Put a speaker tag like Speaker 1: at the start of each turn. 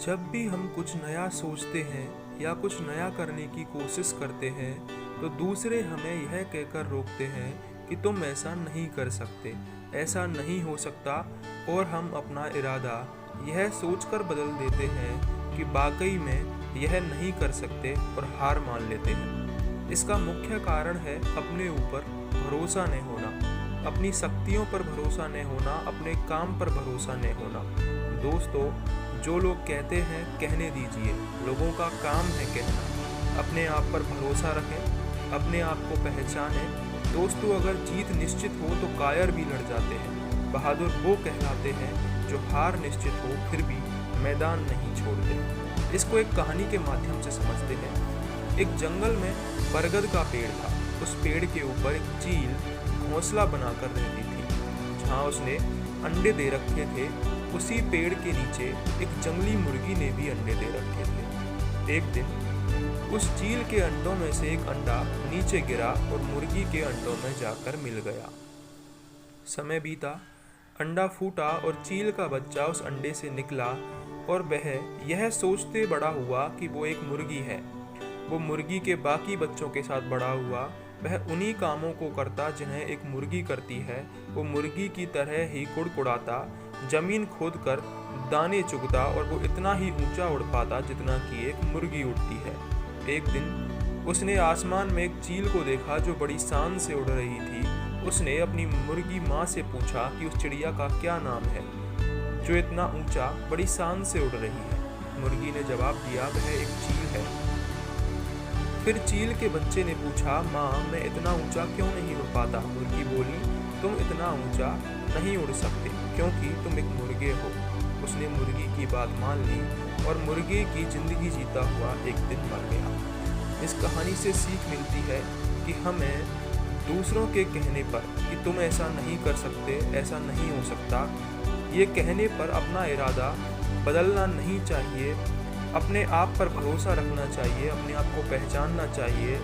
Speaker 1: जब भी हम कुछ नया सोचते हैं या कुछ नया करने की कोशिश करते हैं तो दूसरे हमें यह कहकर रोकते हैं कि तुम ऐसा नहीं कर सकते, ऐसा नहीं हो सकता। और हम अपना इरादा यह सोचकर बदल देते हैं कि वाकई में यह नहीं कर सकते और हार मान लेते हैं। इसका मुख्य कारण है अपने ऊपर भरोसा नहीं होना, अपनी शक्तियों पर भरोसा नहीं होना, अपने काम पर भरोसा नहीं होना। दोस्तों, जो लोग कहते हैं कहने दीजिए, लोगों का काम है कहना। अपने आप पर भरोसा रखें, अपने आप को पहचानें। दोस्तों, अगर जीत निश्चित हो तो कायर भी लड़ जाते हैं। बहादुर वो कहलाते हैं जो हार निश्चित हो फिर भी मैदान नहीं छोड़ते। इसको एक कहानी के माध्यम से समझते हैं। एक जंगल में बरगद का पेड़ था। उस पेड़ के ऊपर एक चील घोंसला बनाकर रहती थी। जहाँ उसने अंडे दे रखे थे, उसी पेड़ के नीचे एक जंगली मुर्गी ने भी अंडे दे रखे थे। एक दिन उस चील के अंडों में से एक अंडा नीचे गिरा और मुर्गी के अंडों में जाकर मिल गया। समय बीता, अंडा फूटा और चील का बच्चा उस अंडे से निकला और वह यह सोचते बड़ा हुआ कि वो एक मुर्गी है। वो मुर्गी के बाकी बच्चों के साथ बड़ा हुआ। वह उन्हीं कामों को करता जिन्हें एक मुर्गी करती है। वो मुर्गी की तरह ही कुड़कुड़ाता, जमीन खोदकर दाने चुगता और वो इतना ही ऊंचा उड़ पाता जितना कि एक मुर्गी उड़ती है। एक दिन उसने आसमान में एक चील को देखा जो बड़ी शान से उड़ रही थी। उसने अपनी मुर्गी माँ से पूछा कि उस चिड़िया का क्या नाम है जो इतना ऊंचा बड़ी शान से उड़ रही है। मुर्गी ने जवाब दिया, वह एक चील है। फिर चील के बच्चे ने पूछा, माँ मैं इतना ऊंचा क्यों नहीं उड़ पाता? मुर्गी बोली, तुम इतना ऊंचा नहीं उड़ सकते क्योंकि तुम एक मुर्गे हो। उसने मुर्गी की बात मान ली और मुर्गे की जिंदगी जीता हुआ एक दिन मर गया। इस कहानी से सीख मिलती है कि हमें दूसरों के कहने पर कि तुम ऐसा नहीं कर सकते, ऐसा नहीं हो सकता, ये कहने पर अपना इरादा बदलना नहीं चाहिए। अपने आप पर भरोसा रखना चाहिए, अपने आप को पहचानना चाहिए